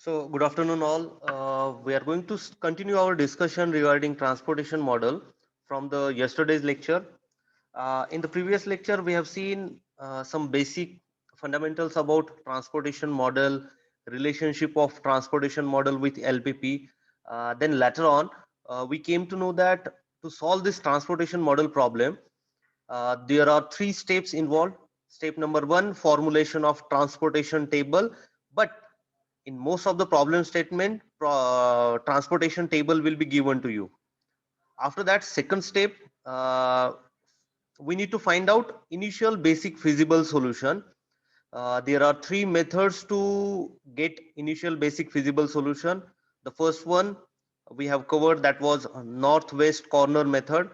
So, good afternoon, all. We are going to continue our discussion regarding transportation model from the yesterday's lecture. In the previous lecture, we have seen some basic fundamentals about transportation model, relationship of transportation model with LPP. Then later on, we came to know that to solve this transportation model problem, there are three steps involved. Step number one, formulation of transportation table. But in most of the problem statement, transportation table will be given to you. After that, second step, uh, we need to find out initial basic feasible solution. There are three methods to get initial basic feasible solution. The first one we have covered, that was northwest corner method.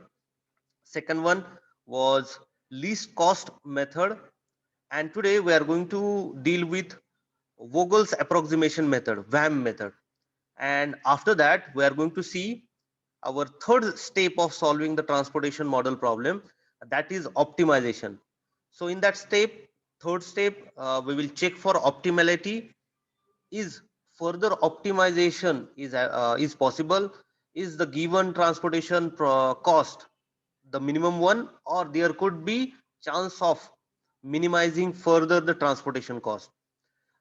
Second one was least cost method, and today we are going to deal with Vogel's approximation method, VAM method. And after that, we are going to see our third step of solving the transportation model problem, that is optimization. So in that step, third step, we will check for optimality. Is further optimization is possible? Is the given transportation cost the minimum one, or there could be chance of minimizing further the transportation cost?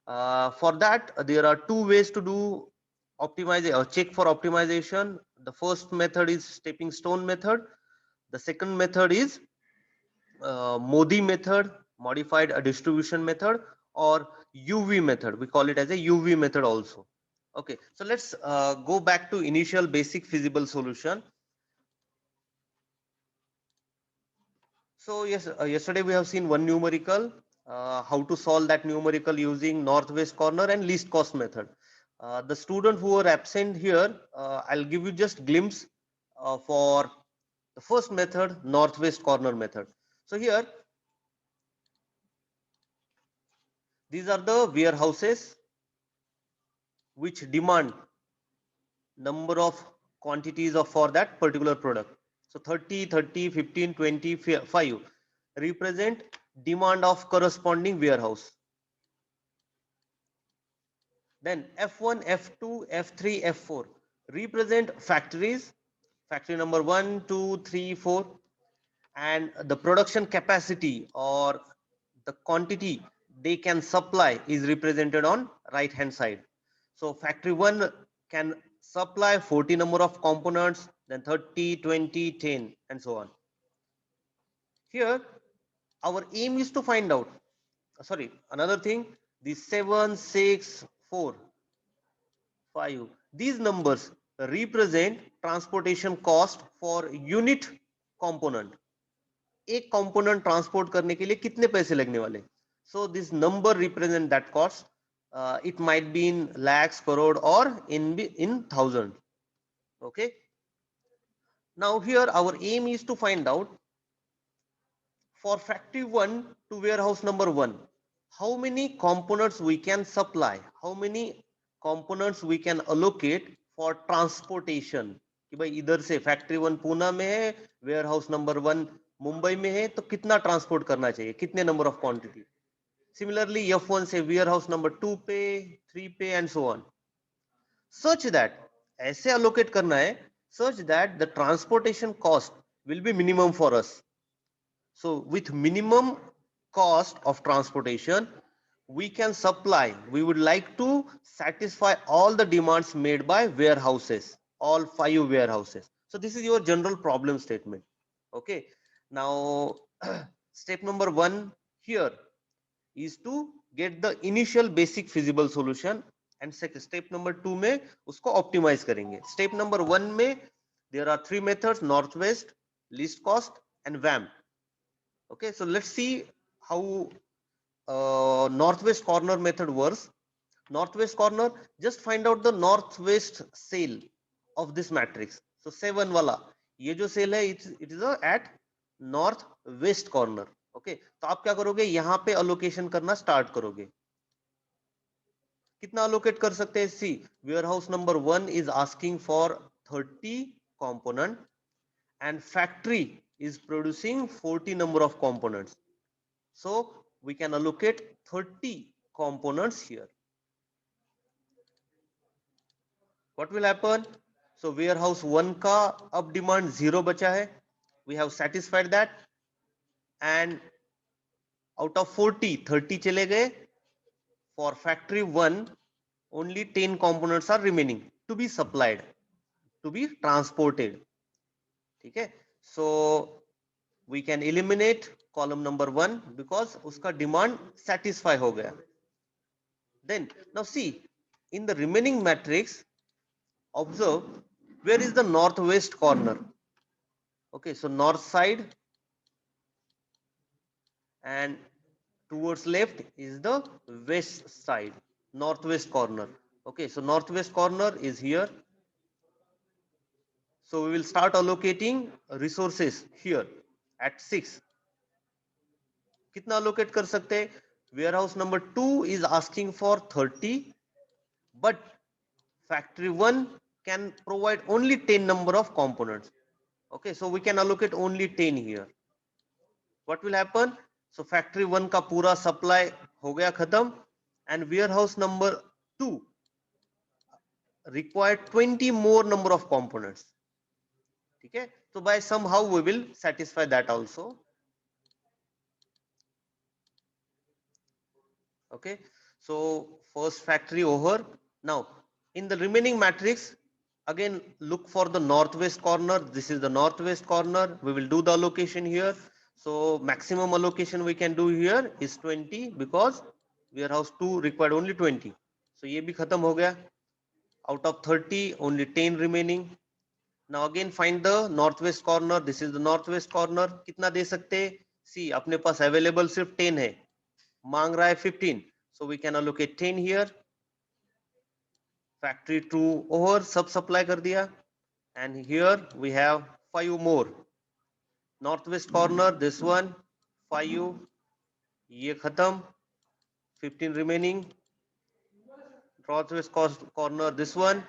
For that, there are two ways to do optimize or check for optimization. The first method is stepping stone method. The second method is Modi method, modified distribution method, or UV method. We call it as a UV method also. Okay, so let's go back to initial basic feasible solution. So yes, yesterday we have seen one numerical, how to solve that numerical using northwest corner and least cost method. The student who are absent here, I'll give you just glimpse for the first method, northwest corner method. So here, these are the warehouses which demand number of quantities of for that particular product. So 30, 30, 15, 25 represent demand of corresponding warehouse. Then F1, F2, F3, F4 represent factories, factory number 1, 2, 3, 4, and the production capacity or the quantity they can supply is represented on right hand side. So factory 1 can supply 40 number of components, then 30, 20, 10, and so on. Here, our aim is to find out, sorry, another thing, the 7, 6, 4, 5, these numbers represent transportation cost for unit component. एक component transport करने के लिए कितने पैसे लगने वाले. So this number represent that cost. It might be in lakhs, crore, or in thousand. Okay, now here our aim is to find out for factory 1 to warehouse number 1, how many components we can supply, how many components we can allocate for transportation. कि भाई इधर से factory 1 Poona में है, ware house number 1 Mumbai में है, तो कितना ट्रांसपोर्ट करना चाहिए, कितने number of quantity. Similarly, F1 से वेयर हाउस नंबर 2 पे, 3 पे, and so on. Such that ऐसे allocate करना है such that the transportation cost will be minimum for us. So with minimum cost of transportation, we can supply, we would like to satisfy all the demands made by warehouses, all 5 warehouses. So this is your general problem statement. Okay, now step number 1 here is to get the initial basic feasible solution, and step number 2 में उसको optimize करेंगे. Step number 1 में there are 3 methods: northwest, least cost, and VAM. Okay, so let's see how northwest corner method works. Northwest corner, just find out the northwest cell of this matrix. So 7 वाला ये जो cell है, it is at north west corner. Okay, तो आप क्या करोगे, यहाँ पे अलोकेशन करना स्टार्ट करोगे. कितना अलोकेट कर सकते हैं? See, warehouse number 1 is asking for 30 component and factory is producing 40 number of components. So we can allocate 30 components here. what will happen? So warehouse 1 का up demand 0 बचा है, we have satisfied that, and out of 40 30 चले गए. For factory 1 only 10 components are remaining to be supplied, to be transported. ठीक है, so we can eliminate column number 1 because उसका demand satisfy हो गया. Then now see, in the remaining matrix, observe where is the northwest corner. Okay, so north side and towards left is the west side, northwest corner. Okay, so northwest corner is here. So we will start allocating resources here at 6. कितना allocate कर सकते हैं? Warehouse number 2 is asking for 30, but factory 1 can provide only 10 number of components. Okay, so we can allocate only 10 here. What will happen? So factory 1 का पूरा supply हो गया खत्म, and warehouse number 2 require 20 more number of components. ठीक है, so by somehow we will satisfy that also. Okay, so first factory over. Now in the remaining matrix, again look for the northwest corner. This is the northwest corner. We will do the allocation here. So maximum allocation we can do here is 20 because warehouse 2 required only 20. So ये भी खत्म हो गया. Out of 30 only 10 remaining. Now again find the northwest corner. This is the northwest corner. कितना दे सकते? See, अपने पास available सिर्फ 10 है, मांग रहा है 15. So we can allocate 10 here. Factory 2 over, सब supply कर दिया. And here we have 5 more. Northwest corner, this one, 5. ये खत्म, 15 remaining. Northwest corner, this one,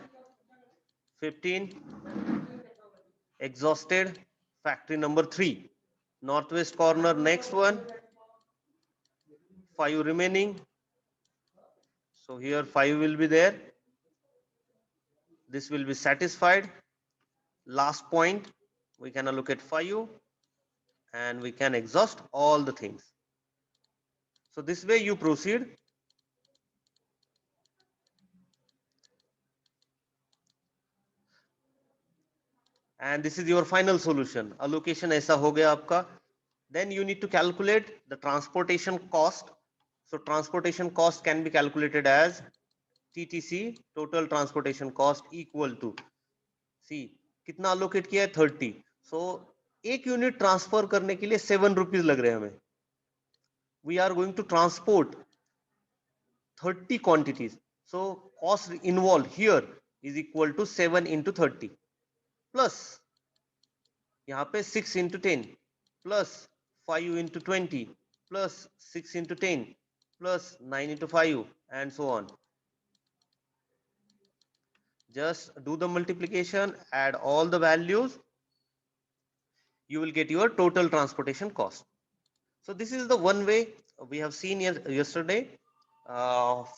15. Exhausted. Factory number 3. Northwest corner, next one, 5 remaining. So here 5 will be there. This will be satisfied. Last point, we can allocate 5 and we can exhaust all the things. So this way you proceed. And this is your final solution. Allocation ऐसा हो गया आपका. Then you need to calculate the transportation cost. So transportation cost can be calculated as TTC, total transportation cost, equal to, see, कितना allocate किया है? 30. So एक unit transfer करने के लिए 7 रुपीज लग रहे हैं हमें. We are going to transport 30 quantities. So cost involved here is equal to 7 into 30 plus यहाँ पे 6 into 10 plus 5 into 20 plus 6 into 10 plus 9 into 5 and so on. Just do the multiplication, add all the values, you will get your total transportation cost. So this is the one way we have seen yesterday.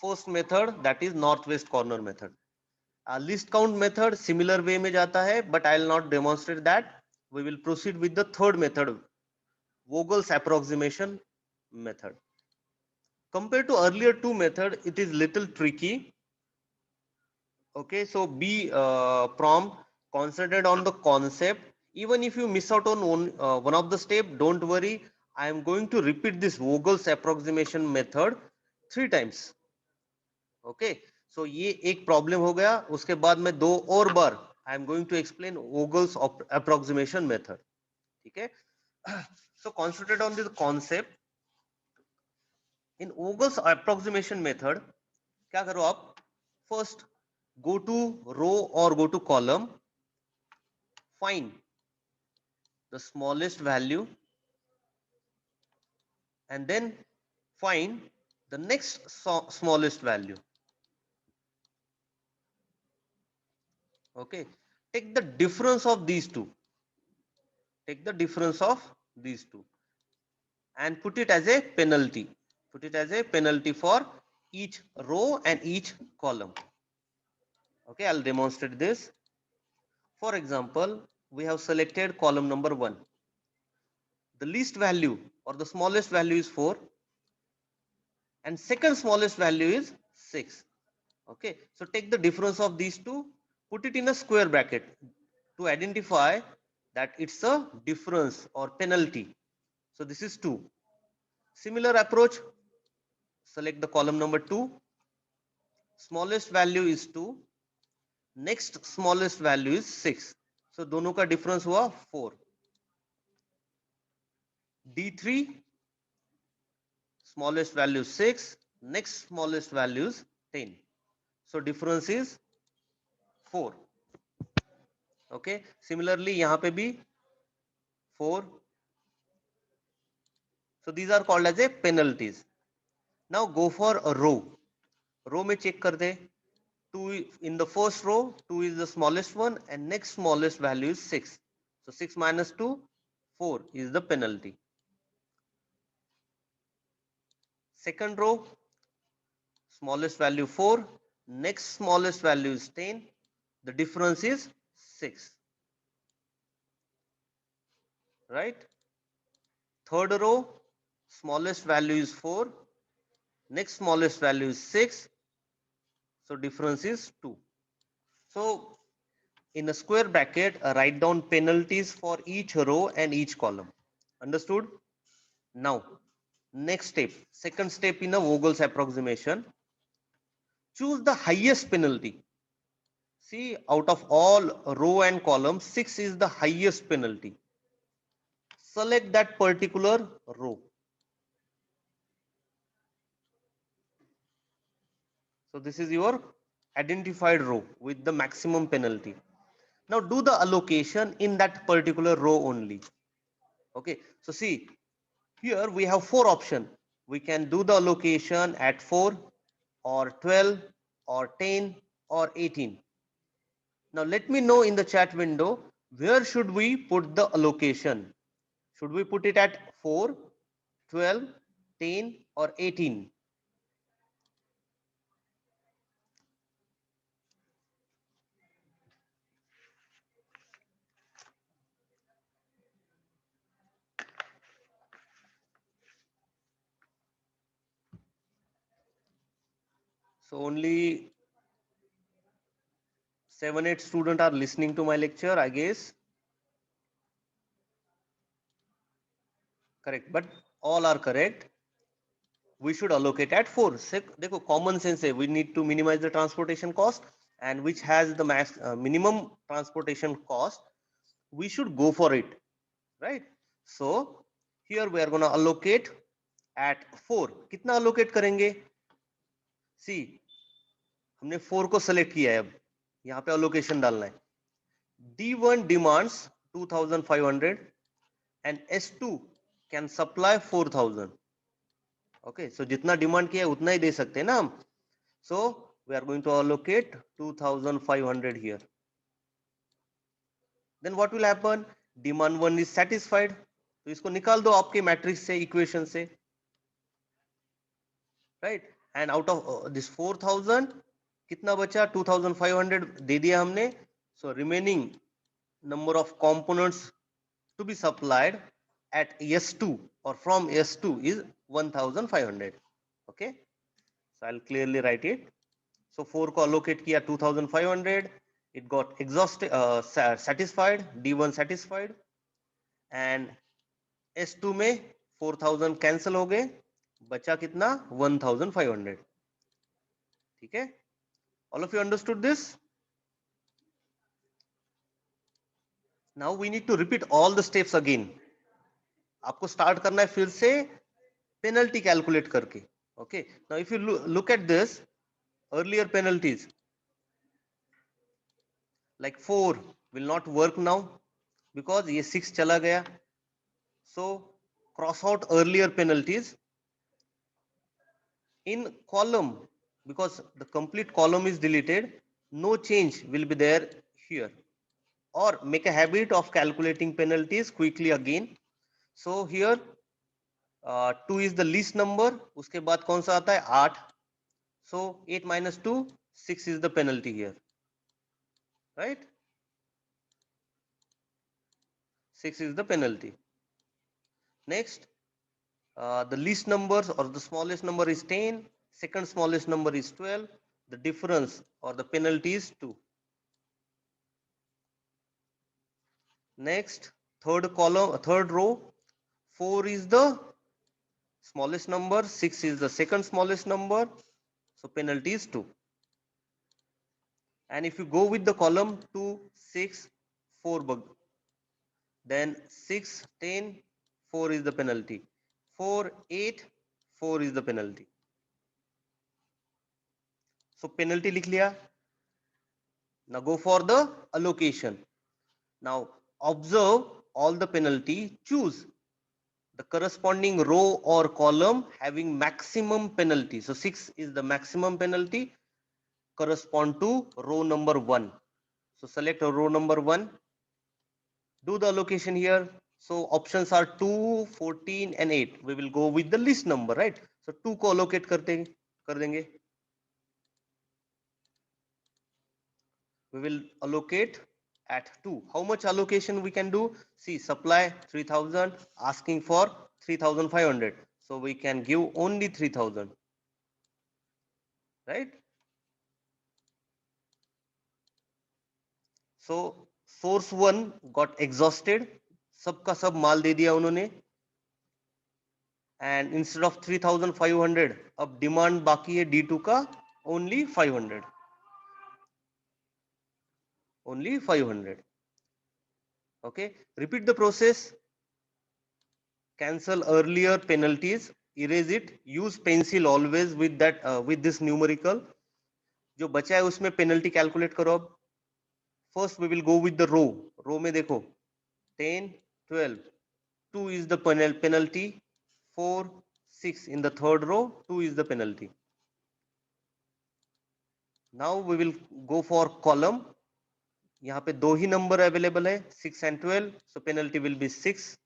First method, that is northwest corner method. List count method similar way में जाता है, but I will not demonstrate that. We will proceed with the third method, Vogel's approximation method. Compared to earlier two method, it is little tricky. Okay, so be prompt, concentrate on the concept. Even if you miss out on one of the step, don't worry. I am going to repeat this Vogel's approximation method 3 times. Okay, so ये एक problem हो गया. उसके बाद मैं 2 और बार I am going to explain Vogel's approximation method. ठीक है? So concentrate on this concept. In Vogel's approximation method, क्या करो आप? First, go to row or go to column, find the smallest value, and then find the next smallest value. Okay, take the difference of these two. Take the difference of these two and put it as a penalty. Put it as a penalty for each row and each column. Okay, I'll demonstrate this. For example, we have selected column number 1. The least value or the smallest value is 4 and second smallest value is 6. Okay, so take the difference of these two, put it in a square bracket to identify that it's a difference or penalty. So this is 2. Similar approach, select the column number 2, smallest value is 2, next smallest value is 6. So दोनों का difference हुआ 4. D3, smallest value 6, next smallest value is 10. So difference is 4. Okay, similarly यहाँ पे भी 4. So these are called as a penalties. Now go for a row. Row में check कर दे. 2 in the first row, 2 is the smallest one and next smallest value is 6. So 6 minus 2, 4 is the penalty. Second row, smallest value 4, next smallest value is 10. The difference is 6. Right? Third row, smallest value is 4, next smallest value is 6. So difference is 2. So in a square bracket, write down penalties for each row and each column. Understood? Now, next step, second step in a Vogel's approximation. Choose the highest penalty. See, out of all row and column, 6 is the highest penalty. Select that particular row. So this is your identified row with the maximum penalty. Now do the allocation in that particular row only. Okay, so see, here we have 4 options. We can do the allocation at 4 or 12 or 10 or 18. Now let me know in the chat window, where should we put the allocation? Should we put it at 4, 12, 10 or 18? So only 7-8 students are listening to my lecture, I guess. Correct, but all are correct. We should allocate at 4. देखो common sense है, we need to minimize the transportation cost, and which has the minimum transportation cost, we should go for it, right? So here we are going to allocate at 4. कितना allocate करेंगे? See, हमने 4 को select किया है, अब यहाँ पे allocation डालना है. D1 demands 2500 and S2 can supply 4000. Okay, so जितना डिमांड किया है उतना ही दे सकते हैं ना हम. So we are going to allocate 2500 here. Then what will happen? Demand 1 is satisfied. तो इसको निकाल दो आपके मैट्रिक्स से, इक्वेशन से, right? And out of this 4000 कितना बचा? 2500 दे दिया हमने. So remaining number of components to be supplied at S2 or from S2 is 1500. Okay, so I'll clearly write it. So 4 को allocate किया 2500, it got exhausted, satisfied, D1 satisfied, and S2 में 4000 cancel हो गए, बचा कितना? 1500. ठीक है? All of you understood this? Now we need to repeat all the steps again. आपको start करना है फिर से penalty calculate करके. Okay, now if you look at this earlier penalties, like 4 will not work now because ये 6 चला गया. So cross out earlier penalties. In column, because the complete column is deleted, no change will be there here. Or make a habit of calculating penalties quickly again. So here 2 is the least number. उसके बाद कौन सा आता है? 8. So 8 minus 2, 6 is the penalty here. right? 6 is the penalty. Next, the least numbers or the smallest number is 10, second smallest number is 12, the difference or the penalty is 2. Next, third column, third row, 4 is the smallest number, 6 is the second smallest number, so penalty is 2. And if you go with the column 2, 6, 4, then 6, 10, 4 is the penalty. 4, 8, 4 is the penalty. So penalty लिख लिया. Now go for the allocation. Now observe all the penalty. Choose the corresponding row or column having maximum penalty. So 6 is the maximum penalty, correspond to row number 1. So select row number 1. Do the allocation here. So options are 2, 14 and 8. We will go with the least number, right? So 2 को allocate कर देंगे. We will allocate at 2. How much allocation we can do? See, supply 3000, asking for 3500. So we can give only 3000, right? So source 1 got exhausted. सबका सब माल दे दिया उन्होंने. And instead of 3500, अब demand बाकी है D2 का only 500. Only 500. Okay. Repeat the process. Cancel earlier penalties. Erase it. Use pencil always with that with this numerical. जो बचा है उसमें penalty calculate करो अब. First we will go with the row. Row में देखो 10, 12. 2 is the penalty. 4, 6 in the third row. 2 is the penalty. Now we will go for column. यहाँ पे दो ही नंबर अवेलेबल है 6 and 12. So penalty will be 6.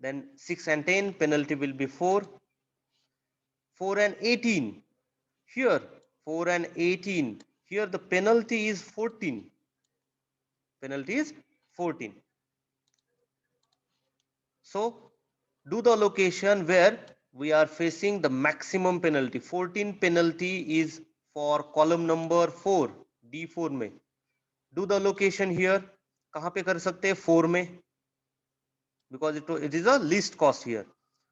Then 6 and 10, penalty will be 4. 4 and 18. Here 4 and 18. Here the penalty is 14. Penalty is 14. So do the allocation where we are facing the maximum penalty. 14 penalty is for column number 4, D4 में. Do the allocation here. कहाँ पे कर सकते हैं 4 में? Because it is a least cost here.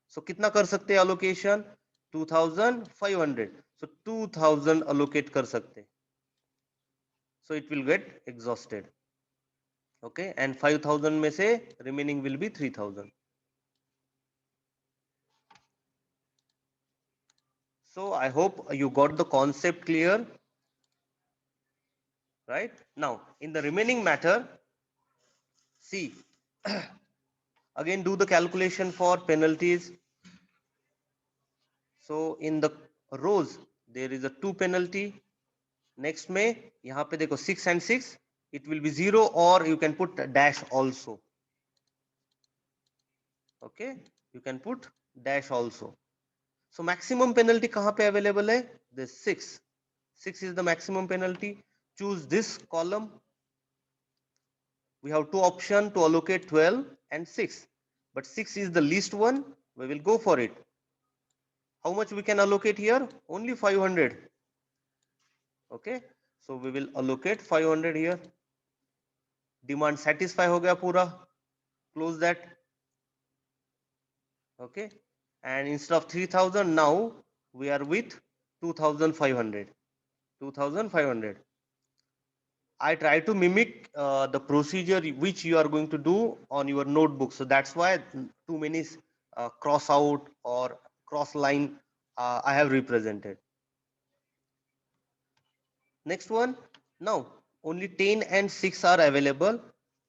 So कितना कर सकते हैं allocation? 2500. So 2000 allocate कर सकते हैं. So it will get exhausted. Okay, and 5000 में से remaining will be 3000. So I hope you got the concept clear. Right now, in the remaining matter, see again do the calculation for penalties. So in the rows there is a 2 penalty. Next में यहाँ पे देखो 6 and 6, it will be 0 or you can put a dash also. Okay, you can put dash also. So maximum penalty कहाँ पे available है? This 6. 6 is the maximum penalty. Choose this column. We have two options to allocate 12 and 6, but 6 is the least one. We will go for it. How much we can allocate here? Only 500. Okay, so we will allocate 500 here. Demand satisfy हो गया पूरा. Close that. Okay, and instead of 3000 now we are with 2500. 2500. I try to mimic the procedure which you are going to do on your notebook. So that's why too many cross out or cross line I have represented. Next one. Now only 10 and 6 are available.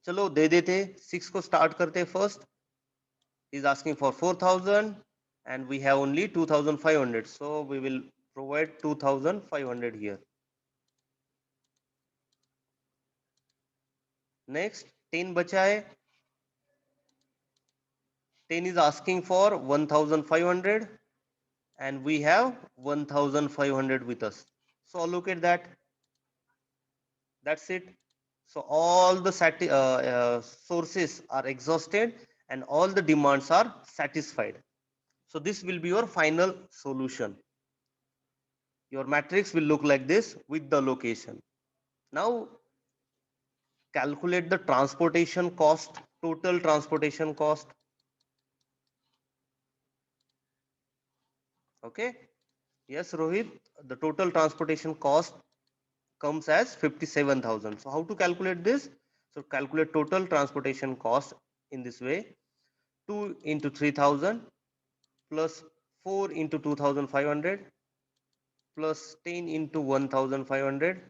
चलो दे देते 6 को start करते first. Is asking for 4000 and we have only 2500. So we will provide 2500 here. Next 10 बचा है. 10 is asking for 1500 and we have 1500 with us. So allocate that. That's it. So all the sources are exhausted and all the demands are satisfied. So this will be your final solution. Your matrix will look like this with the location. Now calculate the transportation cost, total transportation cost. Okay. Yes, Rohit, the total transportation cost comes as 57,000. So how to calculate this? So calculate total transportation cost in this way. 2 into 3,000 plus 4 into 2,500 plus 10 into 1,500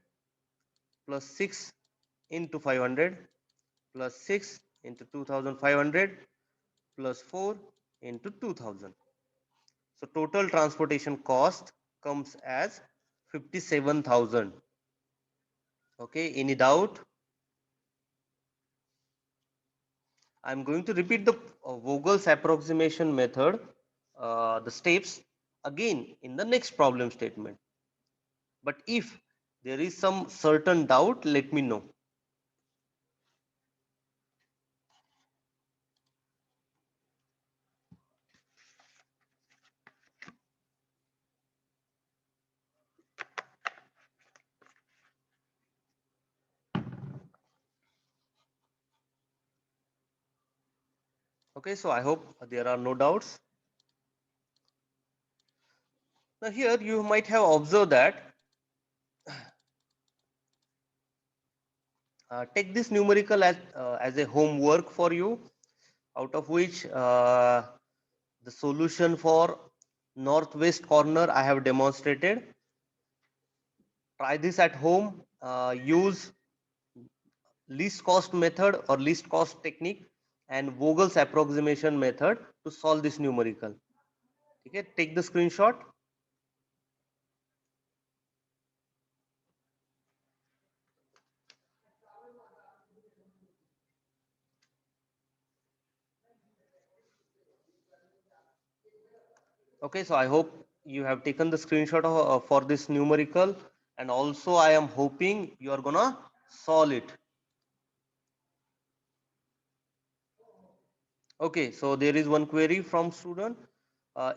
plus 6 into 500 plus 6 into 2,500 plus 4 into 2,000. So total transportation cost comes as 57,000. Okay, any doubt? I'm going to repeat the Vogel's approximation method, the steps again in the next problem statement. But if there is some certain doubt, let me know. Okay, so I hope there are no doubts. Now here you might have observed that take this numerical as a homework for you, out of which the solution for northwest corner I have demonstrated. Try this at home, use least cost method or least cost technique and Vogel's approximation method to solve this numerical. Okay, take the screenshot. Okay, so I hope you have taken the screenshot for this numerical, and also I am hoping you are gonna solve it. Okay, so there is one query from student.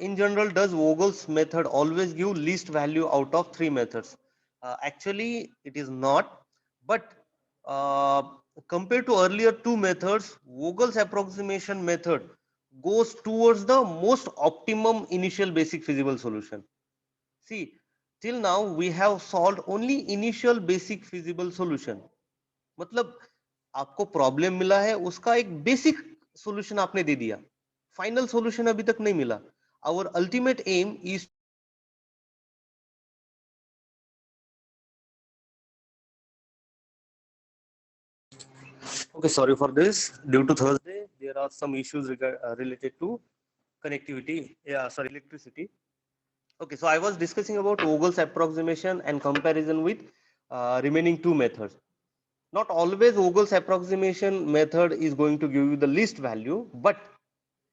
In general, does Vogel's method always give least value out of three methods? Actually, it is not, but uh, compared to earlier two methods, Vogel's approximation method goes towards the most optimum initial basic feasible solution. See, till now we have solved only initial basic feasible solution. मतलब आपको problem मिला है, उसका एक basic solution आपने दे दिया, final solution अभी तक नहीं मिला. Our ultimate aim is okay, sorry for this. Due to Thursday, there are some issues related to connectivity. Yeah, sorry, electricity. Okay, so I was discussing about Vogel's approximation and comparison with remaining two methods. Not always Vogel's approximation method is going to give you the least value, but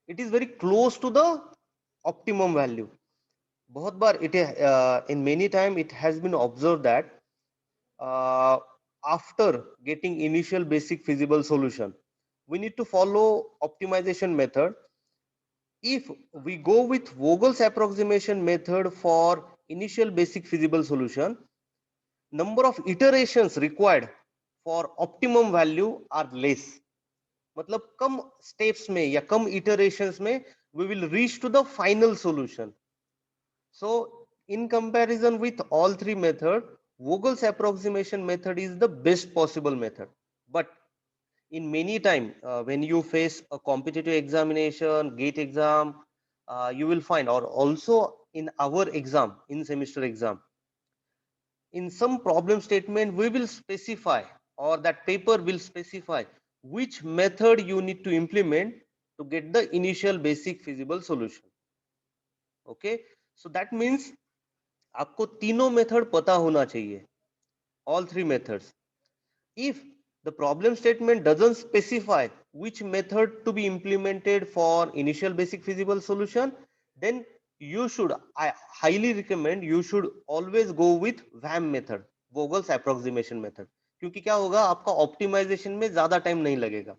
it is very close to the optimum value. बहुत बार it in many time it has been observed that uh, after getting initial basic feasible solution, we need to follow optimization method. If we go with Vogel's approximation method for initial basic feasible solution, number of iterations required for optimum value are less. मतलब कम steps में या कम iterations में we will reach to the final solution. So in comparison with all three methods, Vogel's approximation method is the best possible method. But in many time, when you face a competitive examination, GATE exam, you will find, or also in our exam, in semester exam, in some problem statement, we will specify, or that paper will specify which method you need to implement to get the initial basic feasible solution. Okay, so that means आपको तीनों method पता होना चाहिए, all three methods. If the problem statement doesn't specify which method to be implemented for initial basic feasible solution, then you should, I highly recommend you should always go with VAM method, Vogel's approximation method. क्योंकि क्या होगा, आपका optimisation में ज्यादा time नहीं लगेगा.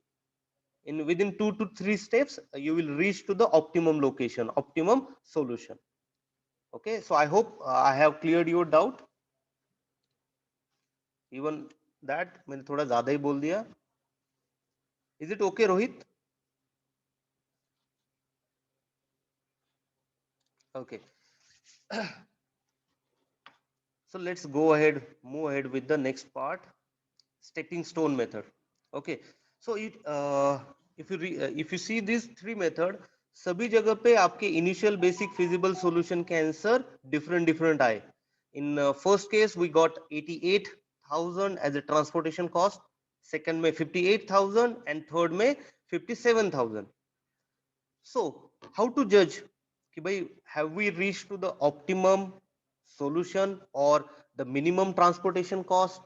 In within 2 to 3 steps, you will reach to the optimum location, optimum solution. Okay, so I hope I have cleared your doubt. Even that मैंने थोड़ा ज्यादा ही बोल दिया. Is it okay, Rohit? Okay. So let's go ahead, move ahead with the next part, stepping stone method. Okay. So if you see these three method, सभी जगह पे आपके initial basic feasible solution के answer different आए. In first case we got 88,000 as a transportation cost, second में 58,000 and third में 57,000. So how to judge कि भाई have we reached to the optimum solution or the minimum transportation cost?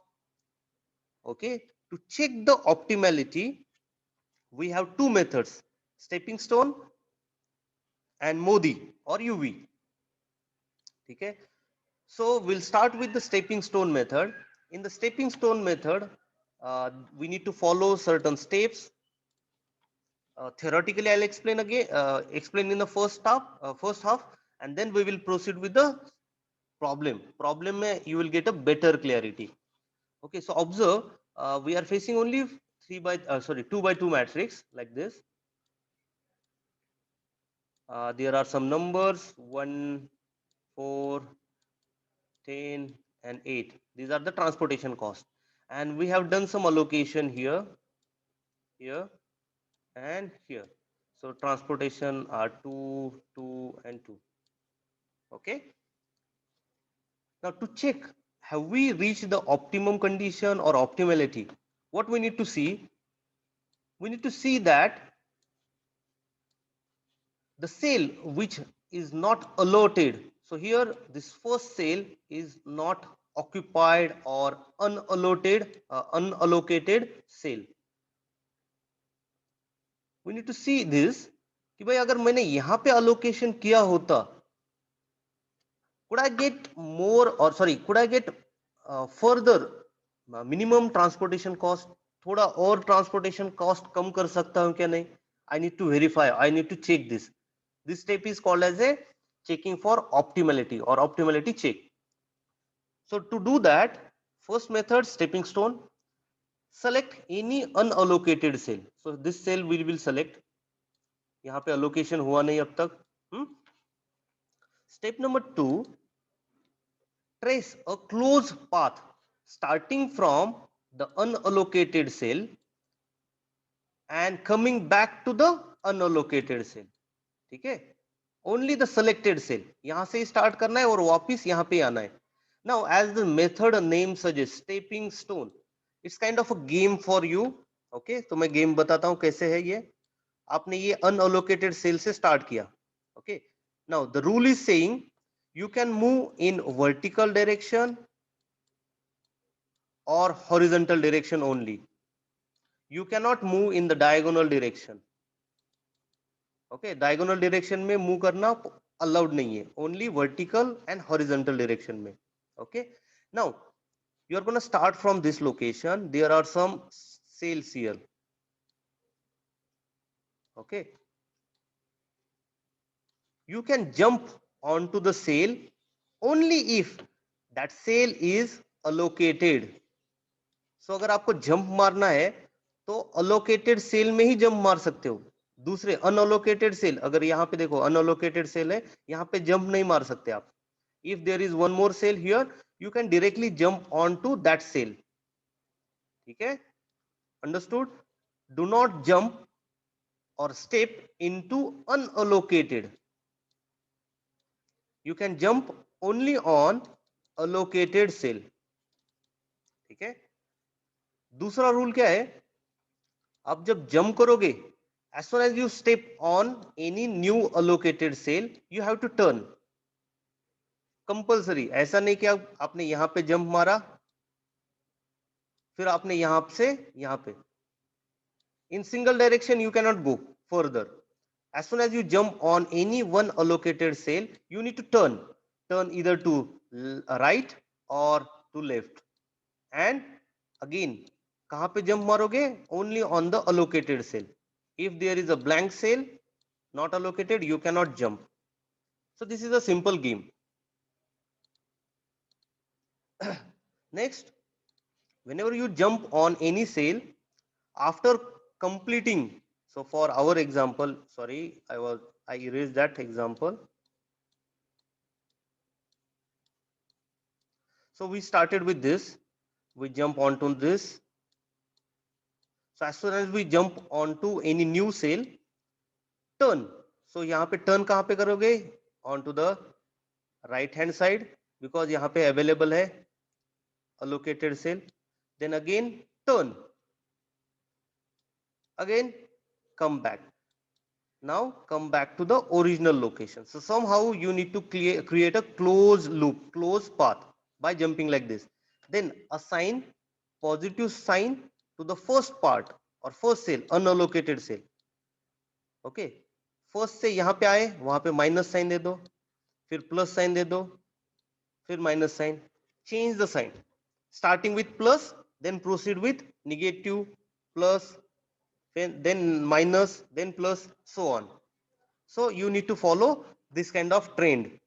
Okay, to check the optimality we have two methods, stepping stone and Modi or UV. Okay, so we'll start with the stepping stone method. In the stepping stone method, we need to follow certain steps. Theoretically, I'll explain again, explain in the first half, and then we will proceed with the problem. Problem mein you will get a better clarity. Okay, so observe, we are facing only 2 by 2 matrix like this. There are some numbers 1, 4, 10, and 8. These are the transportation cost, and we have done some allocation here, here, and here. So transportation are 2, 2, and 2. Okay. Now to check, have we reached the optimum condition or optimality? What we need to see? We need to see that the cell which is not allotted. So here this first cell is not occupied or unallocated cell. We need to see this कि भाई अगर मैंने यहाँ पे allocation किया होता, could I get more or sorry, could I get further minimum transportation cost? थोड़ा और transportation cost कम कर सकता हूँ क्या नहीं? I need to verify, I need to check this. This step is called as a checking for optimality or optimality check. So to do that, first method, stepping stone, select any unallocated cell. So this cell we will select. यहाँ पे allocation हुआ नहीं अब तक. Step number 2, trace a close path starting from the unallocated cell and coming back to the unallocated cell. ठीक है, only the selected cell, यहाँ से start करना है और वापस यहाँ पे आना है. Now as the method name suggests, stepping stone, it's kind of a game for you. Okay, तो मैं game बताता हूँ कैसे है ये. आपने ये unallocated cell से start किया. Okay, now the rule is saying you can move in vertical direction or horizontal direction only. You cannot move in the diagonal direction. Okay, diagonal direction में move करना allowed नहीं है, only vertical and horizontal direction में. Okay, now you are going to start from this location. There are some cells here. Okay, you can jump onto the cell only if that cell is allocated. So अगर आपको jump मारना है तो allocated cell में ही jump मार सकते हो. दूसरे unallocated cell, अगर यहाँ पे देखो unallocated cell है, यहाँ पे jump नहीं मार सकते आप. If there is one more cell here, you can directly jump onto that cell. ठीक है, understood? Do not jump or step into unallocated. You can jump only on allocated cell. ठीक है, दूसरा रूल क्या है, आप जब जंप करोगे, as soon as you step on any new allocated cell, you have to turn. Compulsory, ऐसा नहीं कि आपने यहां पे जंप मारा फिर आपने यहां से यहां पे. In single direction you cannot go further. As soon as you jump on any one allocated cell, you need to turn either to right or to left and again कहां पे जंप मारोगे? Only on the allocated cell. If there is a blank cell not allocated, you cannot jump. So this is a simple game. Next, whenever you jump on any cell after completing, so for our example, sorry, I erased that example. So we started with this, we jump onto this. So as soon as we jump onto any new cell, turn. So यहाँ पे turn कहाँ पे करोगे? Onto the right hand side, because यहाँ पे available है allocated cell. Then again turn, again come back. Now come back to the original location. So somehow you need to create a closed loop, closed path by jumping like this. Then assign positive sign to the first part or first cell, unallocated cell. Okay, first से यहाँ पे आए, वहां पे minus sign दे दो, फिर plus sign दे दो, फिर minus sign. Change the sign, starting with plus, then proceed with negative, plus, then minus, then plus, so on. So you need to follow this kind of trend.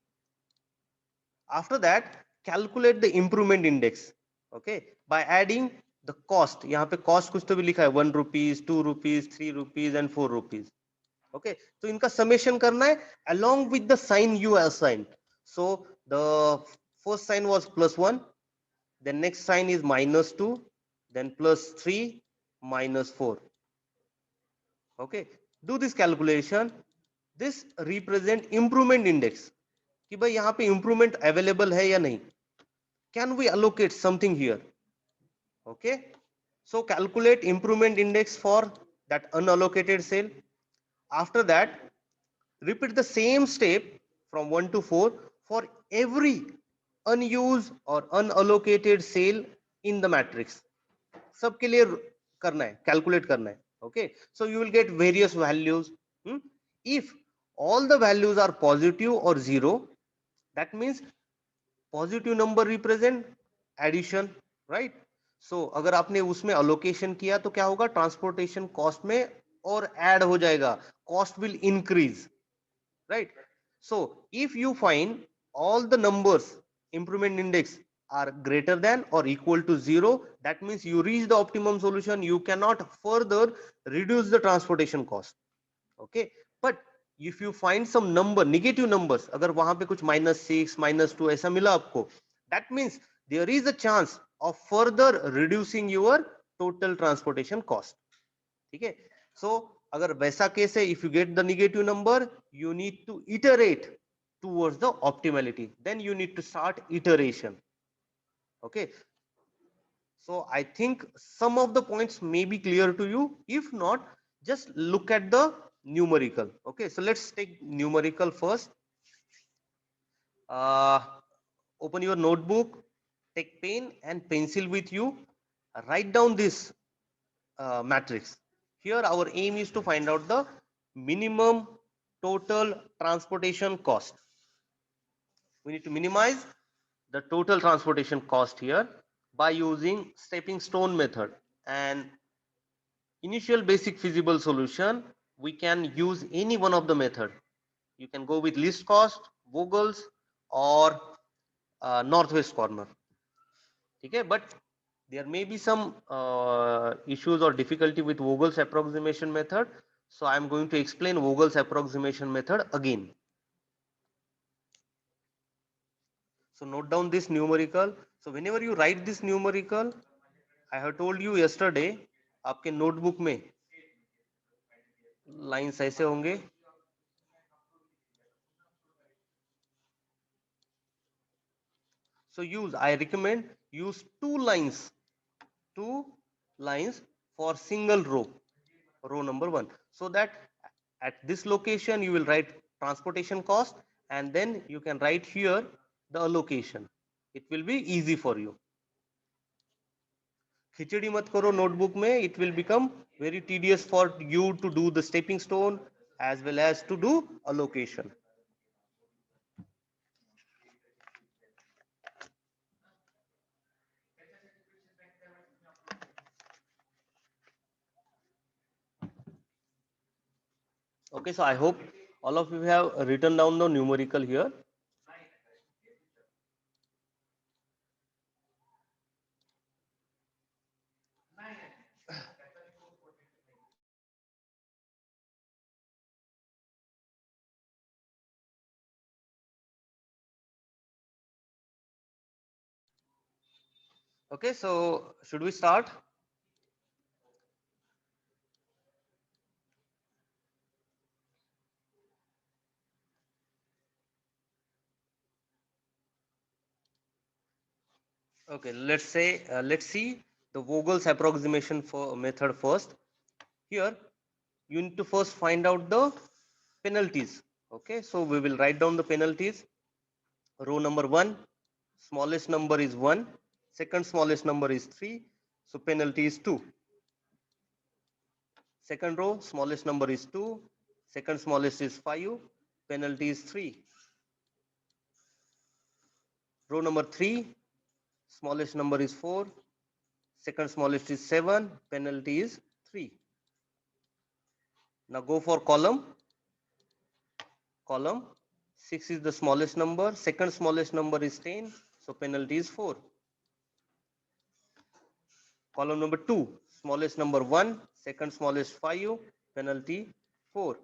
After that, calculate the improvement index. Okay, by adding the cost. यहाँ पे cost कुछ तो भी लिखा है, 1 rupees, 2 rupees, 3 rupees and 4 rupees. Okay, तो इनका summation करना है along with the sign you assigned. So the first sign was +1, then next sign is -2, then +3, -4. Okay, do this calculation. This represent improvement index कि भाई यहाँ पे improvement available है या नहीं. Can we allocate something here? Okay, so calculate improvement index for that unallocated cell. After that, repeat the same step from 1 to 4 for every unused or unallocated cell in the matrix. सबके लिए करना है, calculate करना है. Okay, so you will get various values. If all the values are positive or 0, that means positive number represent addition, right. So अगर आपने उसमें allocation किया तो क्या होगा? ट्रांसपोर्टेशन कॉस्ट में और ऐड हो जाएगा, cost will increase, right. So if you find all the numbers improvement index are greater than or equal to 0, that means you reach the optimum solution. You cannot further reduce the transportation cost. Okay, but if you find some number, negative numbers, अगर वहां पे कुछ -6, -2 ऐसा मिला आपको, that means there is a chance of further reducing your total transportation cost. ठीक है, so अगर वैसा केस है, if you get the negative number, you need to iterate towards the optimality. Then you need to start iteration. Okay, so I think some of the points may be clear to you. If not, just look at the numerical. Okay, so let's take numerical first. uh, Open your notebook, take pen and pencil with you, write down this matrix. Here our aim is to find out the minimum total transportation cost. We need to minimize the total transportation cost here by using stepping stone method. And initial basic feasible solution, we can use any one of the method. You can go with least cost, Vogel's, or northwest corner. Okay, but there may be some issues or difficulty with Vogel's approximation method. So I am going to explain Vogel's approximation method again. So note down this numerical. So whenever you write this numerical, I have told you yesterday, आपके notebook में lines ऐसे होंगे. So I recommend use two lines for single row number 1, so that at this location you will write transportation cost, and then you can write here the allocation. It will be easy for you. खिचड़ी मत करो notebook में, it will become very tedious for you to do the stepping stone as well as to do allocation. Okay, so I hope all of you have written down the numerical here. Okay, so should we start? Okay, let's see the Vogel's approximation for method first. Here you need to first find out the penalties. Okay, so we will write down the penalties. Row number 1, smallest number is 1, second smallest number is 3, so penalty is 2. Second row, smallest number is 2, second smallest is 5, penalty is 3. Row number 3, smallest number is 4, second smallest is 7, penalty is 3. Now go for column. 6 is the smallest number, second smallest number is 10, so penalty is 4. Column number 2, smallest number 1, second smallest 5, penalty 4.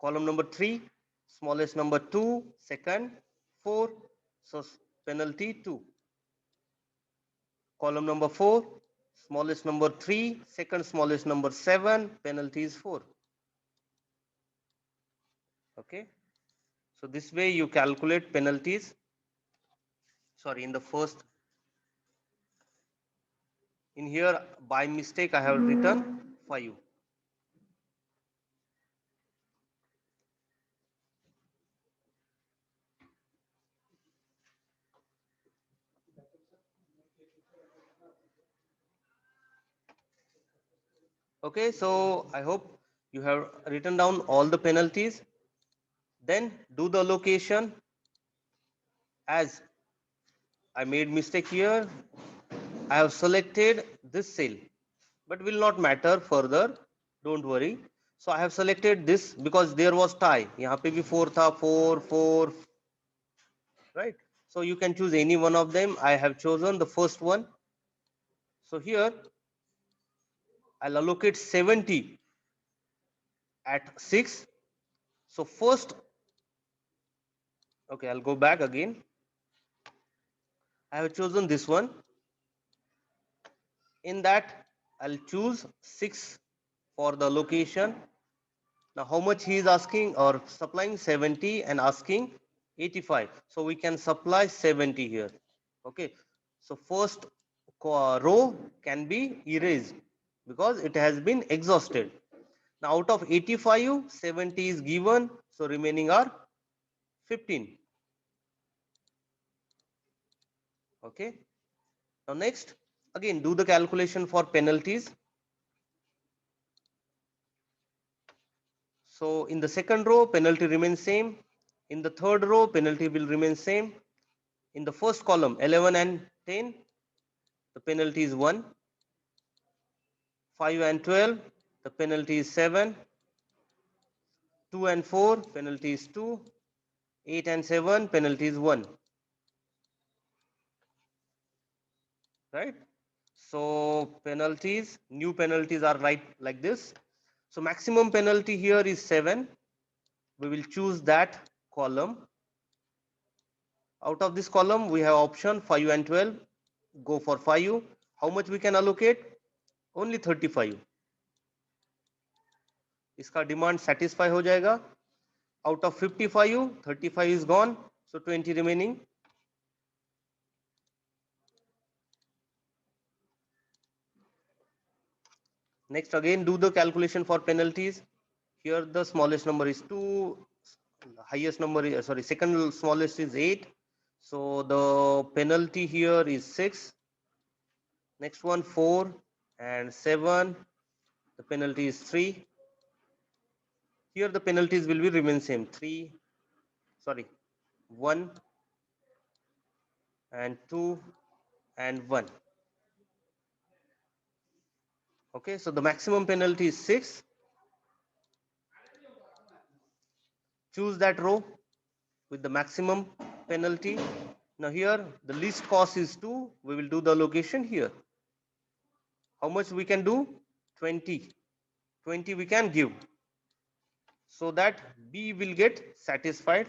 Column number 3, smallest number 2, second 4, so penalty 2. Column number 4, smallest number 3, second smallest number 7, penalty is 4. Okay, so this way you calculate penalties. Sorry, in the first, in here by mistake I have written 5. Okay, so I hope you have written down all the penalties. Then do the allocation. As I made mistake here, I have selected this cell, but will not matter further. Don't worry. So I have selected this because there was tie. यहाँ पे भी 4 था, 4, 4, right? So you can choose any one of them. I have chosen the first one. So here I'll allocate 70 at 6. So first, okay, I'll go back again. I have chosen this one. In that, I'll choose 6 for the location. Now, how much he is asking or supplying 70 and asking 85. So we can supply 70 here. Okay. So first row can be erased because it has been exhausted. Now out of 85, 70 is given. So remaining are 15. Okay. Now next, again do the calculation for penalties. So in the second row, penalty remains same. In the third row, penalty will remain same. In the first column, 11 and 10, the penalty is 1. 5 and 12, the penalty is 7. 2 and 4, penalty is 2. 8 and 7, penalty is 1. Right? So penalties, new penalties are right like this. So maximum penalty here is 7. We will choose that column. Out of this column, we have option 5 and 12. Go for 5. How much we can allocate? Only 35. इसका demand satisfy हो जाएगा. Out of 55, 35 is gone, so 20 remaining. Next, again do the calculation for penalties. Here the smallest number is 2, highest number is, sorry, second smallest is 8. So the penalty here is 6. Next one 4 and 7. The penalty is 3. Here the penalties will be remain same. 3, sorry, 1 and 2 and 1. Okay, so the maximum penalty is 6. choose that row with the maximum penalty. Now here the least cost is 2. We will do the allocation here. How much we can do? 20. 20 we can give, so that B will get satisfied.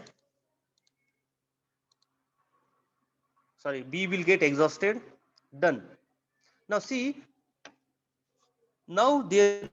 Sorry, B will get exhausted. Done. Now see, now there is no need to repeat this calculation again.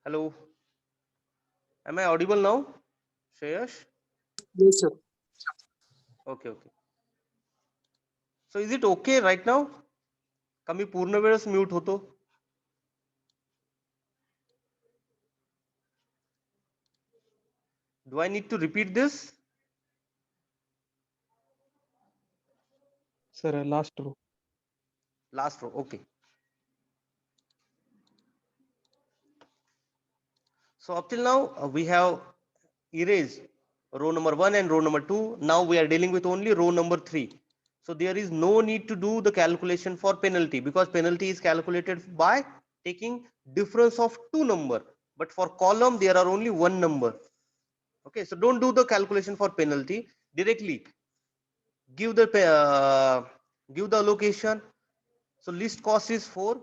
Hello, am I audible now, Shreyash? Yes, sir. Okay, okay. So is it okay right now? कमी पूर्ण वेळेस mute होतो. Do I need to repeat this? Sir, last row. Last row, okay. So up till now we have erased row number 1 and row number 2. Now we are dealing with only row number 3. So there is no need to do the calculation for penalty, because penalty is calculated by taking difference of two number. But for column there are only one number. Okay, so don't do the calculation for penalty. Directly give the allocation. So least cost is 4.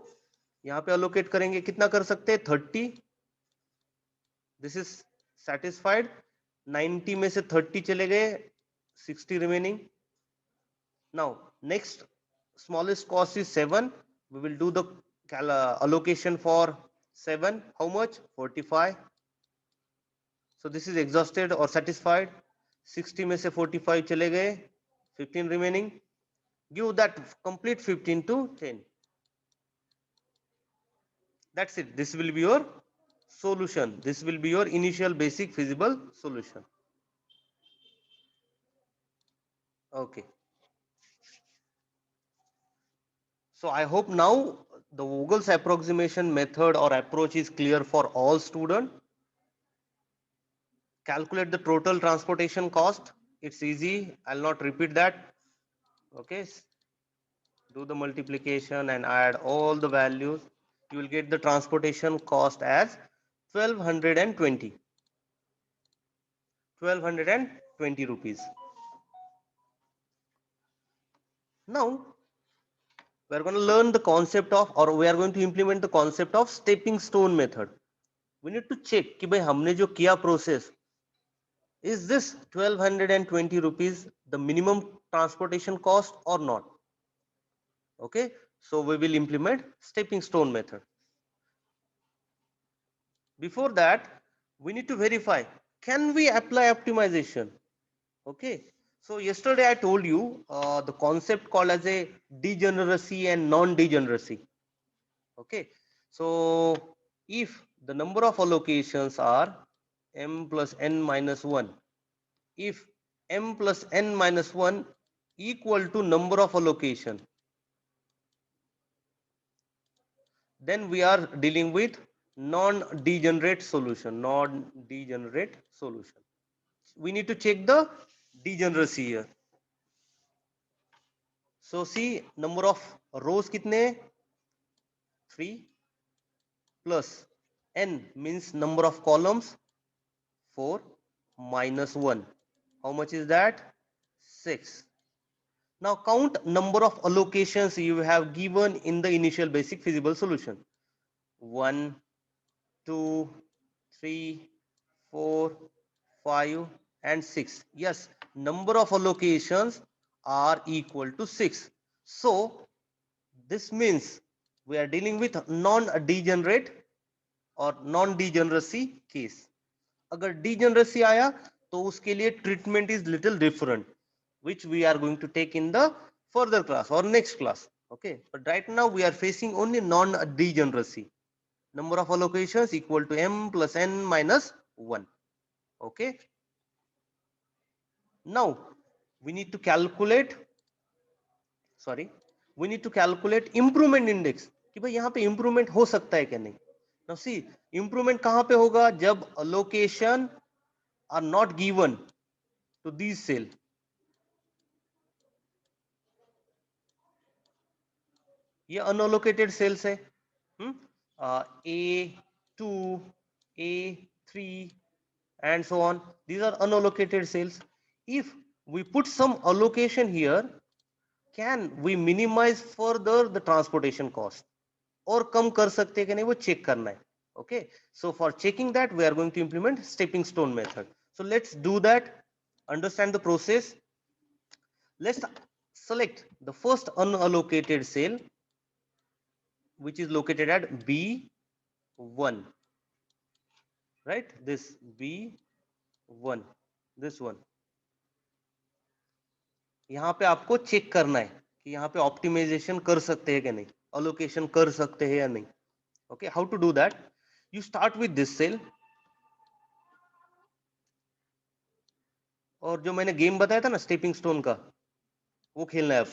यहाँ पे allocate करेंगे, कितना कर सकते हैं? 30. This is satisfied. 90 में से 30 चले गए, 60 remaining. Now next smallest cost is 7. We will do the allocation for 7. How much? 45. So this is exhausted or satisfied. 60 में से 45 चले गए, 15 remaining. Give that complete 15 to 10. That's it. This will be your solution. This will be your initial basic feasible solution. Okay. So I hope now the Vogel's approximation method or approach is clear for all students. Calculate the total transportation cost. It's easy. I'll not repeat that. Okay. Do the multiplication and add all the values. You will get the transportation cost as 1220. 1220 rupees. Now we are going to learn the concept of, or we are going to implement the concept of stepping stone method. We need to check कि भाई हमने जो किया process, is this 1220 rupees the minimum transportation cost or not? Okay, so we will implement stepping stone method. Before that, we need to verify, can we apply optimization? Okay, so yesterday I told you the concept called as a degeneracy and non-degeneracy. Okay, so if the number of allocations are m plus n minus 1, if m plus n minus 1 equal to number of allocation, then we are dealing with non-degenerate solution. Non-degenerate solution. We need to check the degeneracy here. So see, number of rows kitne? 3 plus n means number of columns 4 minus 1. How much is that? 6. Now count number of allocations you have given in the initial basic feasible solution. 1, 2, 3, 4, 5 and 6. Yes, number of allocations are equal to 6. So this means we are dealing with non-degenerate or non-degeneracy case. अगर degeneracy आया तो उसके लिए treatment is little different, which we are going to take in the further class or next class. Okay, but right now we are facing only non degeneracy. Number of allocations equal to m plus n minus 1. Okay, now we need to calculate improvement index कि भाई यहाँ पे improvement हो सकता है क्या नहीं. Now see, improvement कहाँ पे होगा? जब allocation are not given to these cell. ये अनअलोकेटेड सेल्स है. A2, A3 and so on. These are unallocated cells. If we put some allocation here, can we minimize further the transportation cost? और कम कर सकते हैं कि नहीं वो check करना है. Okay, so for checking that we are going to implement stepping stone method. So let's do that. Understand the process. Let's select the first unallocated cell which is located at B1, right? This B1, this one. यहाँ पे आपको check करना है कि यहाँ पे optimisation कर सकते हैं कि नहीं, अलोकेशन कर सकते हैं या नहीं. Okay, how to do that? You start with this cell, और जो मैंने गेम बताया था ना स्टेपिंग स्टोन का, वो खेलना है अब.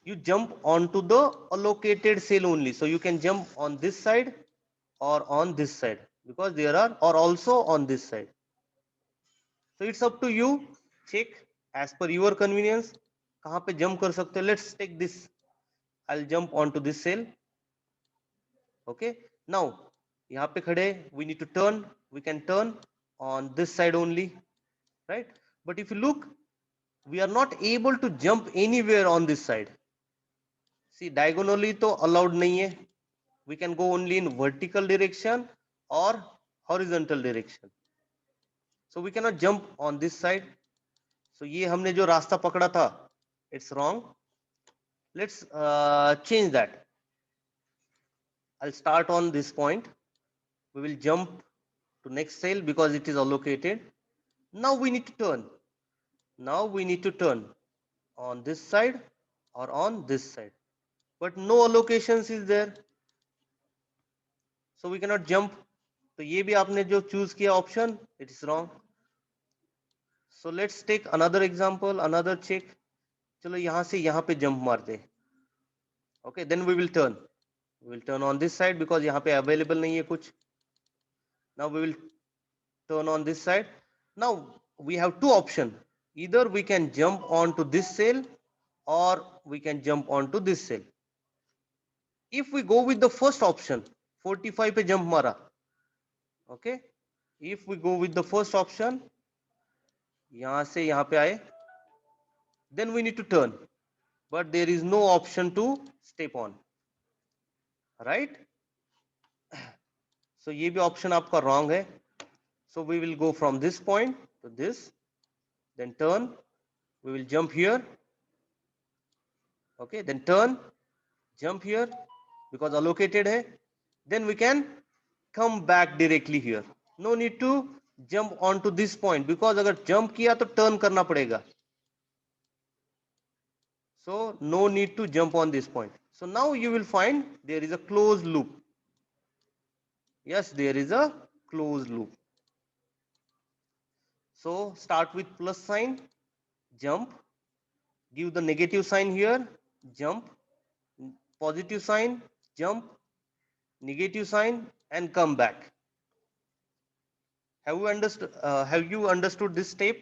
You jump on to the allocated cell only, so you can jump on this side or on this side because there are, or also on this side. So it's up to you. Check as per your convenience. कहाँ पे jump कर सकते हो? Let's take this. I'll jump onto this cell. Okay. Now यहाँ पे खड़े, we need to turn. We can turn on this side only, right? But if you look, we are not able to jump anywhere on this side. See, diagonally तो allowed नहीं है. We can go only in vertical direction or horizontal direction. So we cannot jump on this side. So ये हमने जो रास्ता पकड़ा था, it's wrong. Let's change that. I'll start on this point. We will jump to next cell because it is allocated. Now we need to turn. Now we need to turn on this side or on this side. But no allocations is there. So we cannot jump. तो ये भी आपने जो choose किया option, it is wrong. So let's take another example, another check. चलो यहाँ से यहाँ पे jump मारते. Okay, then we will turn. We will turn on this side because यहाँ पे available नहीं है कुछ. Now we will turn on this side. Now we have two options. Either we can jump onto this cell or we can jump onto this cell. If we go with the first option, 45 पे jump मारा. Okay. If we go with the first option, यहाँ से यहाँ पे आए, then we need to turn. But there is no option to step on. Right? So ये भी option आपका wrong है. So we will go from this point to this, then turn. We will jump here. Okay, then turn, jump here because allocated hai. Then we can come back directly here. No need to jump onto this point because अगर jump किया तो turn करना पड़ेगा. So no need to jump on this point. So now you will find there is a closed loop. Yes, there is a closed loop. So start with plus sign, jump, give the negative sign here, jump, positive sign, jump, negative sign and come back. Have you understood this step?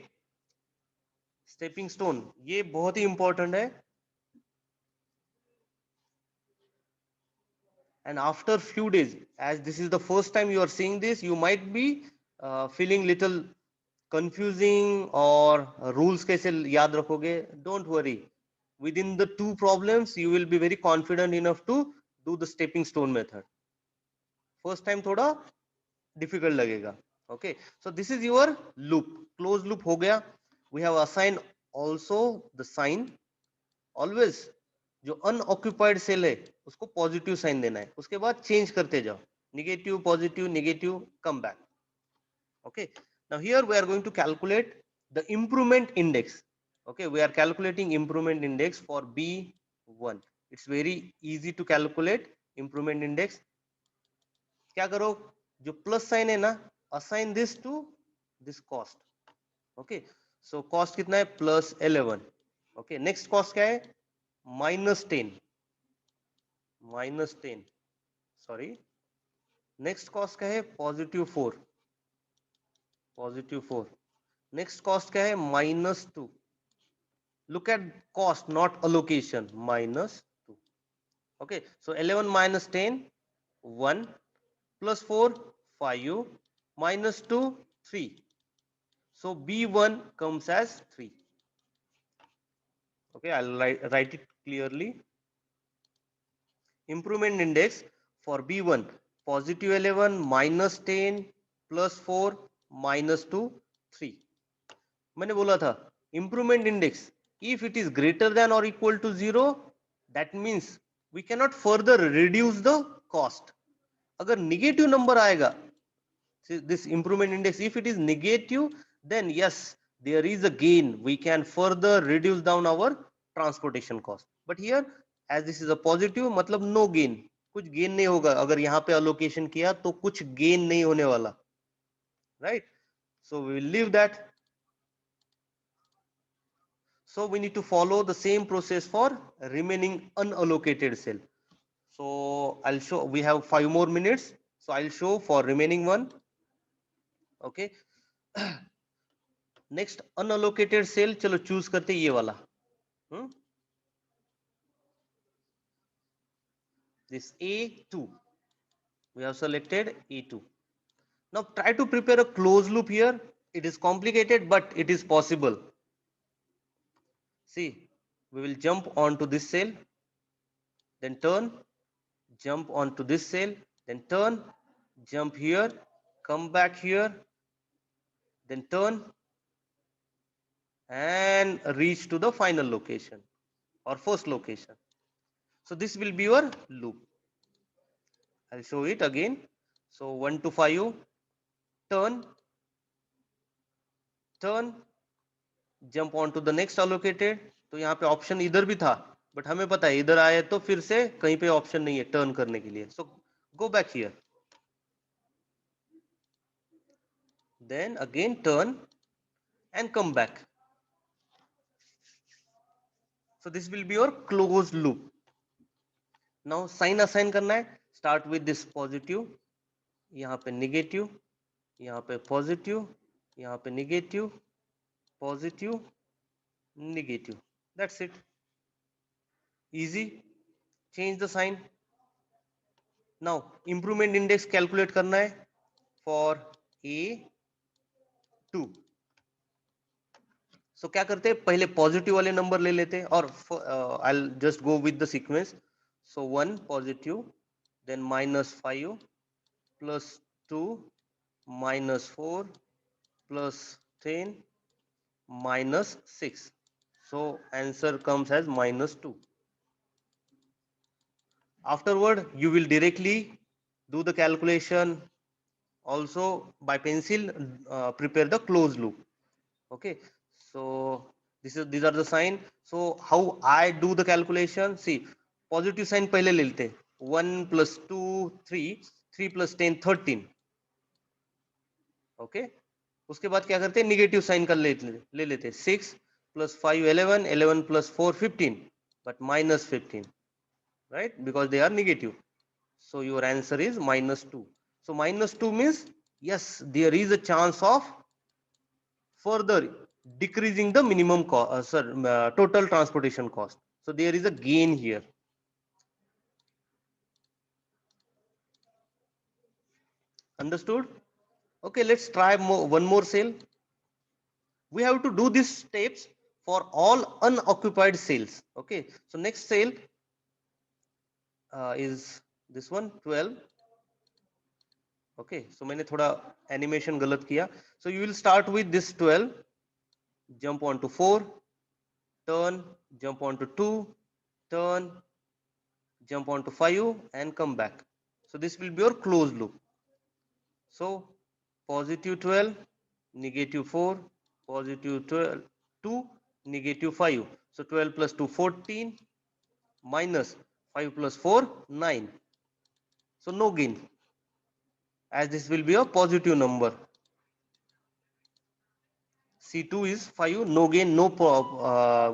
Stepping stone, ये बहुत ही important है. And after few days, as this is the first time you are seeing this, you might be feeling little confusing or rules कैसे याद रखोगे? Don't worry. Within the two problems, you will be very confident enough to do the stepping stone method. First time थोड़ा difficult लगेगा. Okay, so this is your loop. Closed loop हो गया. We have assigned also the sign. Always जो unoccupied cell है उसको positive sign देना है. उसके बाद चेंज करते जाओ, negative, positive, negative, come back. Okay, Now here we are going to calculate the improvement index. Okay, we are calculating improvement index for B1. It's very easy to calculate improvement index. क्या करो, जो plus sign है ना, assign this to this cost. Okay, so cost कितना है, +11. Okay, next cost क्या है, -10. Sorry, next cost क्या है, +4. नेक्स्ट कॉस्ट क्या है, -2. look at cost, not allocation, -2. Okay, so 11 minus 10, 1, +4, 5, -2, 3. So B1 comes as 3. Okay, I'll write it clearly. Improvement index for B1, +11, -10, +4, -2, 3. मैंने बोला था improvement index, if it is greater than or equal to 0, that means we cannot further reduce the cost. अगर negative number आएगा, this improvement index, if it is negative, then yes, there is a gain, we can further reduce down our transportation cost. But here as this is a positive, मतलब no gain, कुछ gain नहीं होगा. अगर यहाँ पे allocation किया तो कुछ gain नहीं होने वाला, right? So we will leave that. So we need to follow the same process for remaining unallocated cell. So I'll show, we have 5 more minutes, so I'll show for remaining one. Okay, next unallocated cell, चलो choose करते ये वाला. This A2, we have selected A2. Now try to prepare a closed loop here. It is complicated, but it is possible. See, we will jump onto this cell, then turn, jump onto this cell, then turn, jump here, come back here, then turn and reach to the final location or first location. So this will be your loop. I'll show it again. So 1 to 5, turn, jump on to the next allocated. तो यहाँ पे option इधर भी था, but हमें पता है इधर आए तो फिर से कहीं पे ऑप्शन नहीं है टर्न करने के लिए. So go back here, then again turn and come back. So this will be your closed loop. Now sign assign करना है. Start with this positive, यहाँ पे negative, यहाँ पे positive, यहाँ पे negative, positive, negative. That's it. Easy. Change the sign. Now improvement index calculate करना है for A2. So क्या करते हैं, पहले पॉजिटिव वाले नंबर ले लेते हैं और I'll just go with the sequence. So 1 positive, then -5, +2, -4, +10, -6. So answer comes as -2. Afterward you will directly do the calculation also by pencil, prepare the closed loop. Okay, so these are the sign. So how I do the calculation, see, positive sign पहले ले लेते, 1 + 2 3, 3 + 10 13. okay, उसके बाद क्या करते हैं, negative sign कर ले लेते, 6 + 5 11, 11 + 4 15, but -15, right, because they are negative. So your answer is -2. So -2 means yes, there is a chance of further decreasing the minimum cost, total transportation cost. So there is a gain here. Understood? Okay, let's try one more cell. We have to do these steps for all unoccupied cells. Okay, so next cell is this one, 12. Okay, so मैंने थोड़ा animation गलत किया. So you will start with this 12, jump onto 4, turn, jump onto 2, turn, jump onto 5 and come back. So this will be your closed loop. So positive 12, negative 4, positive 12, 2, negative 5. So 12 plus 2, 14, minus 5 plus 4, 9. So no gain, as this will be a positive number. C2 is 5, no gain,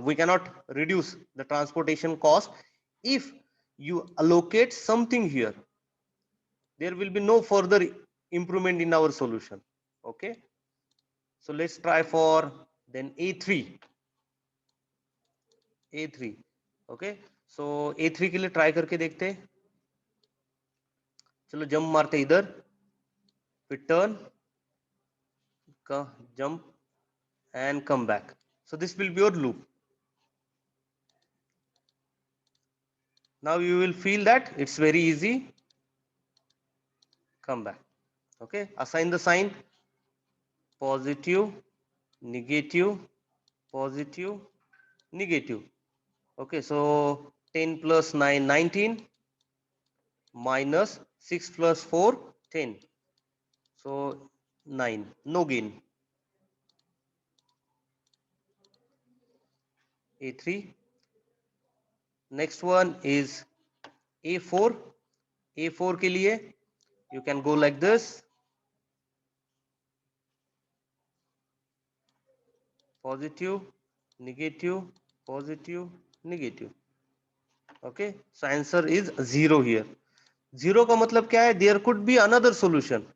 we cannot reduce the transportation cost. If you allocate something here, there will be no further improvement in our solution. Okay, so let's try for then A3. A3, okay, so A3 के लिए try करके देखते हैं. चलो jump मारते इधर, फिर turn का jump and come back. So this will be your loop. Now you will feel that it's very easy. Come back. Okay, assign the sign positive, negative, positive, negative. Okay, so 10 plus 9, 19, minus 6 plus 4, 10. So 9, no gain. A3. Next one is A4. A4 के लिए you can go like this. Positive, negative, positive, negative. Okay, so answer is 0 here. 0 का मतलब क्या है? There could be another solution.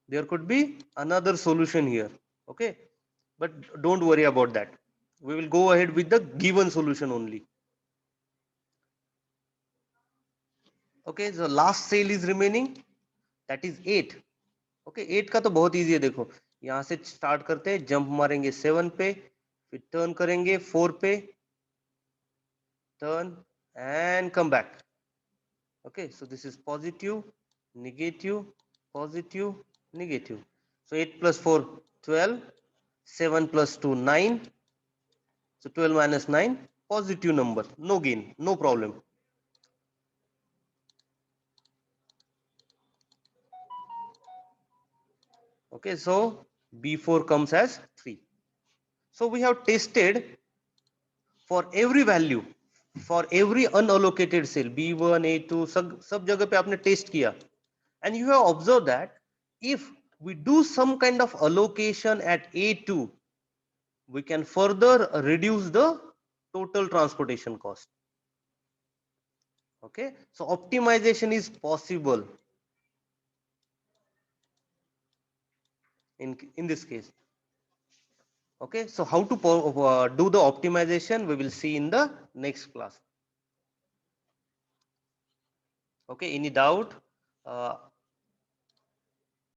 There could be another solution here. Okay, but don't worry about that. We will go ahead with the given solution only. Okay, the last cell is remaining, that is 8. Okay, 8 का तो बहुत easy है. देखो यहां से start करते हैं, jump मारेंगे 7 पे, फिर टर्न करेंगे 4 पे, turn and come back. Okay, so this is positive, negative, positive, negative. So 8 plus 4, 12, 7 plus 2, 9. So 12 minus 9, positive number, no gain, no problem. Okay, so B4 comes as 3. So we have tested for every value, for every unallocated cell, B1, A2, सब जगह पे आपने test किया. And you have observed that if we do some kind of allocation at A2, we can further reduce the total transportation cost. Okay, so optimization is possible in this case. Okay, so how to do the optimization, we will see in the next class. Okay, any doubt?